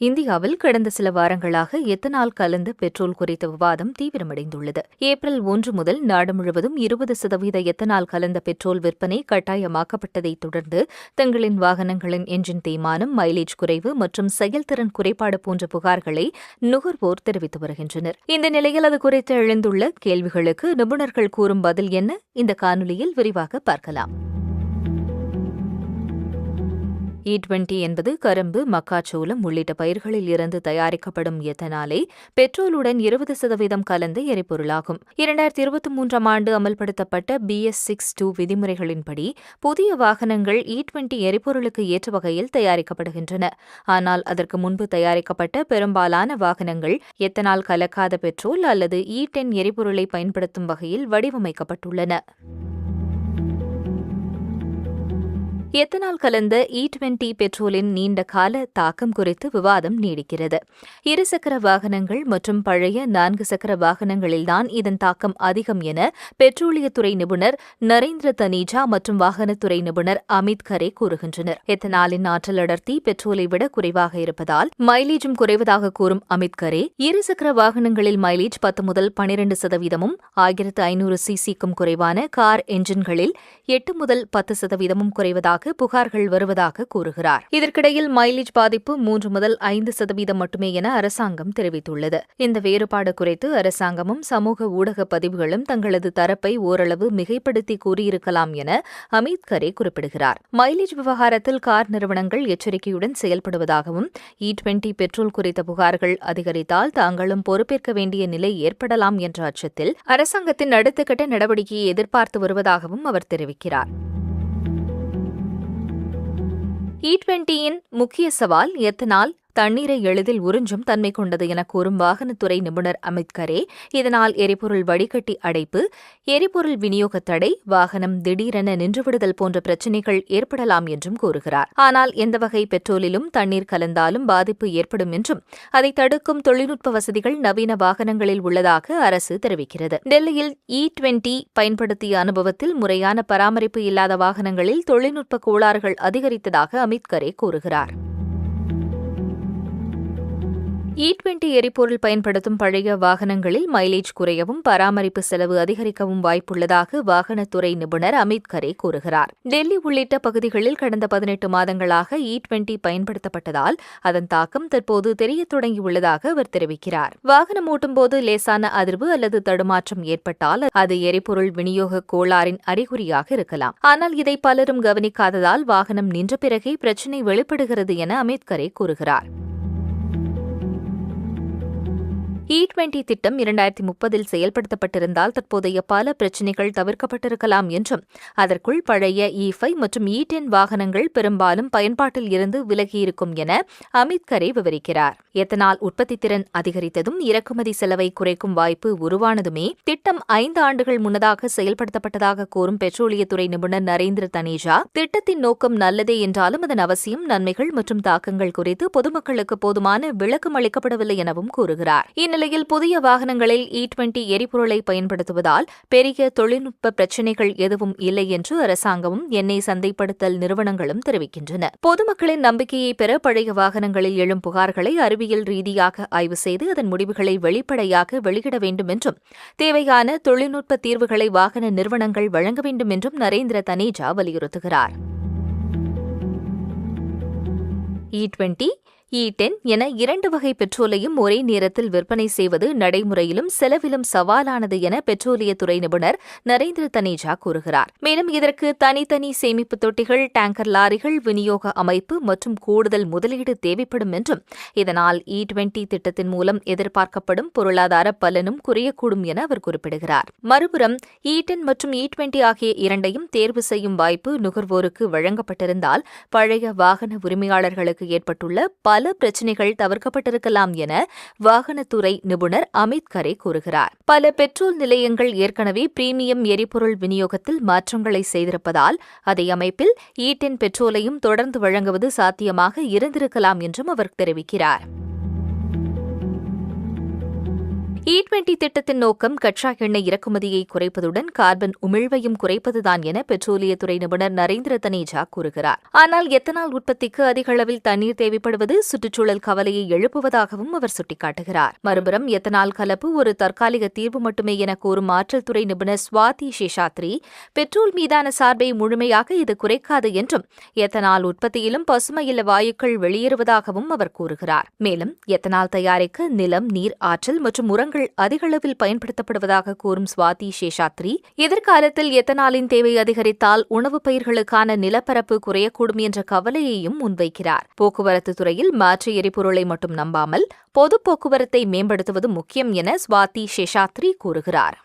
இந்தியாவில் கடந்த சில வாரங்களாக எத்தனால் கலந்த பெட்ரோல் குறித்த விவாதம் தீவிரமடைந்துள்ளது. ஏப்ரல் 1 முதல் நாடு முழுவதும் 20% எத்தனால் கலந்த பெட்ரோல் விற்பனை கட்டாயமாக்கப்பட்டதைத் தொடர்ந்து தங்களின் வாகனங்களின் எஞ்சின் தேய்மானம், மைலேஜ் குறைவு மற்றும் செயல்திறன் குறைபாடு போன்ற புகார்களை நுகர்வோர் தெரிவித்து வருகின்றனர். இந்த நிலையில் அது குறித்து எழுந்துள்ள கேள்விகளுக்கு நிபுணர்கள் கூறும் பதில் என்ன? இந்த காணொலியில் விரிவாக பார்க்கலாம். E20 என்பது கரும்பு, மக்காச்சோளம் உள்ளிட்ட பயிர்களில் இருந்து தயாரிக்கப்படும் எத்தனாலை பெட்ரோலுடன் 20% கலந்த எரிபொருளாகும். 2023 ஆண்டு அமல்படுத்தப்பட்ட BS-VI விதிமுறைகளின்படி புதிய வாகனங்கள் E20 எரிபொருளுக்கு ஏற்ற வகையில் தயாரிக்கப்படுகின்றன. ஆனால் அதற்கு முன்பு தயாரிக்கப்பட்ட பெரும்பாலான வாகனங்கள் எத்தனால் கலக்காத பெட்ரோல் அல்லது E10 எரிபொருளை பயன்படுத்தும் வகையில் வடிவமைக்கப்பட்டுள்ளன. எத்தனால் கலந்த E20 பெட்ரோலின் நீண்ட கால தாக்கம் குறித்து விவாதம் நீடிக்கிறது. இருசக்கர வாகனங்கள் மற்றும் பழைய 4 சக்கர வாகனங்களில்தான் இதன் தாக்கம் அதிகம் என பெட்ரோலியத்துறை நிபுணர் நரேந்திர தனீஜா மற்றும் வாகனத்துறை நிபுணர் அமித் கரே கூறுகின்றனர். எத்தனாலின் ஆற்றல் அடர்த்தி பெட்ரோலை விட குறைவாக இருப்பதால் மைலேஜும் குறைவதாக கூறும் அமித் கரே, இருசக்கர வாகனங்களில் மைலேஜ் 10 முதல் 12%, 1500 cc-க்கும் குறைவான கார் என்ஜின்களில் 8 முதல் 10% குறைவதாக புகார்கள் வருவதாக கூறுகிறார். இதற்கிடையில் மைலேஜ் பாதிப்பு 3 முதல் 5% மட்டுமே என அரசாங்கம் தெரிவித்துள்ளது. இந்த வேறுபாடு குறித்து அரசாங்கமும் சமூக ஊடக பதிவுகளும் தங்களது தரப்பை ஓரளவு மிகைப்படுத்தி கூறியிருக்கலாம் என அமித் கரே குறிப்பிடுகிறார். மைலேஜ் விவகாரத்தில் கார் நிறுவனங்கள் எச்சரிக்கையுடன் செயல்படுவதாகவும், E20 பெட்ரோல் குறித்த புகார்கள் அதிகரித்தால் தாங்களும் பொறுப்பேற்க வேண்டிய நிலை ஏற்படலாம் என்ற அச்சத்தில் அரசாங்கத்தின் அடுத்த கட்ட நடவடிக்கையை எதிர்பார்த்து வருவதாகவும் அவர் தெரிவிக்கிறார். E20யின் முக்கிய சவால் எத்தனால் தண்ணீரை எளிதில் உறிஞ்சும் தன்மை கொண்டது என கூறும் வாகனத்துறை நிபுணர் அமித் கரே, இதனால் எரிபொருள் வடிகட்டி அடைப்பு, எரிபொருள் விநியோக தடை, வாகனம் திடீரென நின்றுவிடுதல் போன்ற பிரச்சினைகள் ஏற்படலாம் என்றும் கூறுகிறார். ஆனால் எந்த வகை பெட்ரோலிலும் தண்ணீர் கலந்தாலும் பாதிப்பு ஏற்படும் என்றும் அதை தடுக்கும் தொழில்நுட்ப வசதிகள் நவீன வாகனங்களில் உள்ளதாக அரசு தெரிவிக்கிறது. டெல்லியில் E20 பயன்படுத்திய அனுபவத்தில் முறையான பராமரிப்பு இல்லாத வாகனங்களில் தொழில்நுட்ப கோளாறுகள் அதிகரித்ததாக அமித் கரே கூறுகிறார். E20 எரிபொருள் பயன்படுத்தும் பழைய வாகனங்களில் மைலேஜ் குறையவும் பராமரிப்பு செலவு அதிகரிக்கவும் வாய்ப்புள்ளதாக வாகனத்துறை நிபுணர் அமித் கரே கூறுகிறார். டெல்லி உள்ளிட்ட பகுதிகளில் கடந்த 18 மாதங்களாக E20 பயன்படுத்தப்பட்டதால் அதன் தாக்கம் தற்போது தெரியத் தொடங்கியுள்ளதாக அவர் தெரிவிக்கிறார். வாகனம் ஓட்டும்போது லேசான அதிர்வு அல்லது தடுமாற்றம் ஏற்பட்டால் அது எரிபொருள் விநியோக கோளாறின் அறிகுறியாக இருக்கலாம். ஆனால் இதை பலரும் கவனிக்காததால் வாகனம் நின்ற பிறகே பிரச்சினை வெளிப்படுகிறது என அமித் கரே கூறுகிறார். E20 திட்டம் 2030இல் செயல்படுத்தப்பட்டிருந்தால் தற்போதைய பல பிரச்சினைகள் தவிர்க்கப்பட்டிருக்கலாம் என்றும், அதற்குள் பழைய E5 மற்றும் E10 வாகனங்கள் பெரும்பாலும் பயன்பாட்டில் இருந்து விலகியிருக்கும் என அமித் கரே விவரிக்கிறார். எத்தனால் உற்பத்தி திறன் அதிகரித்ததும் இறக்குமதி செலவை குறைக்கும் வாய்ப்பு உருவானதுமே திட்டம் 5 ஆண்டுகள் முன்னதாக செயல்படுத்தப்பட்டதாக கூறும் பெட்ரோலியத்துறை நிபுணர் நரேந்திர தனீஜா, திட்டத்தின் நோக்கம் நல்லதே என்றாலும் அதன் அவசியம், நன்மைகள் மற்றும் தாக்கங்கள் குறித்து பொதுமக்களுக்கு போதுமான விளக்கம் அளிக்கப்படவில்லை எனவும் கூறுகிறார். இந்நிலையில் புதிய வாகனங்களில் E20 எரிபொருளை பயன்படுத்துவதால் பெரிய தொழில்நுட்ப பிரச்சினைகள் எதுவும் இல்லை என்று அரசாங்கமும் எண்ணெய் சந்தைப்படுத்தல் நிறுவனங்களும் தெரிவிக்கின்றன. பொதுமக்களின் நம்பிக்கையை பெற பழைய வாகனங்களில் எழும் புகார்களை அறிவியல் ரீதியாக ஆய்வு செய்து அதன் முடிவுகளை வெளிப்படையாக வெளியிட வேண்டும் என்றும், தேவையான தொழில்நுட்ப தீர்வுகளை வாகன நிறுவனங்கள் வழங்க வேண்டும் என்றும் நரேந்திர தனீஜா வலியுறுத்துகிறார். E20, E10 என 2 வகை பெட்ரோலையும் ஒரே நேரத்தில் விற்பனை செய்வது நடைமுறையிலும் செலவிலும் சவாலானது என பெட்ரோலியத்துறை நிபுணர் நரேந்திர தனீஜா கூறுகிறார். மேலும் இதற்கு தனித்தனி சேமிப்பு தொட்டிகள், டேங்கர் லாரிகள், விநியோக அமைப்பு மற்றும் கூடுதல் முதலீடு தேவைப்படும் என்றும், இதனால் E20 திட்டத்தின் மூலம் எதிர்பார்க்கப்படும் பொருளாதார பலனும் குறையக்கூடும் என அவர் குறிப்பிடுகிறார். மறுபுறம் E10 மற்றும் E20 ஆகிய இரண்டையும் தேர்வு செய்யும் வாய்ப்பு நுகர்வோருக்கு வழங்கப்பட்டிருந்தால் பழைய வாகன உரிமையாளர்களுக்கு ஏற்பட்டுள்ள பல பிரச்சினைகள் தவிர்க்கப்பட்டிருக்கலாம் என வாகனத்துறை நிபுணர் அமித் கரே கூறுகிறார். பல பெட்ரோல் நிலையங்கள் ஏற்கனவே பிரீமியம் எரிபொருள் விநியோகத்தில் மாற்றங்களை செய்திருப்பதால் அதே அமைப்பில் E10 பெட்ரோலையும் தொடர்ந்து வழங்குவது சாத்தியமாக இருந்திருக்கலாம் என்றும் அவர் தெரிவிக்கிறார். E20 திட்டத்தின் நோக்கம் கச்சா எண்ணெய் இறக்குமதியை குறைப்பதுடன் கார்பன் உமிழ்வையும் குறைப்பதுதான் என பெட்ரோலியத்துறை நிபுணர் நரேந்திர தனேஜா கூறுகிறார். ஆனால் எத்தனால் உற்பத்திக்கு அதிக அளவில் தண்ணீர் தேவைப்படுவது சுற்றுச்சூழல் கவலையை எழுப்புவதாகவும் அவர் சுட்டிக்காட்டுகிறார். மறுபுறம் எத்தனால் கலப்பு ஒரு தற்காலிக தீர்வு மட்டுமே என கூறும் ஆற்றல் துறை நிபுணர் சுவாதி சேஷாத்ரி, பெட்ரோல் மீதான சார்பை முழுமையாக இது குறைக்காது என்றும் எத்தனால் உற்பத்தியிலும் பசுமையில்ல வாயுக்கள் வெளியேறுவதாகவும் அவர் கூறுகிறார். மேலும் எத்தனால் தயாரிக்க நிலம், நீர், ஆற்றல் மற்றும் உரங்கள் அதிகளவில் பயன்படுத்தப்படுவதாக கூறும் சுவாதி சேஷாத்ரி, எதிர்காலத்தில் எத்தனாலின் தேவை அதிகரித்தால் உணவுப் பயிர்களுக்கான நிலப்பரப்பு குறையக்கூடும் என்ற கவலையையும் முன்வைக்கிறார். போக்குவரத்து துறையில் மாற்று எரிபொருளை மட்டும் நம்பாமல் பொது போக்குவரத்தை மேம்படுத்துவது முக்கியம் என சுவாதி சேஷாத்ரி கூறுகிறார்.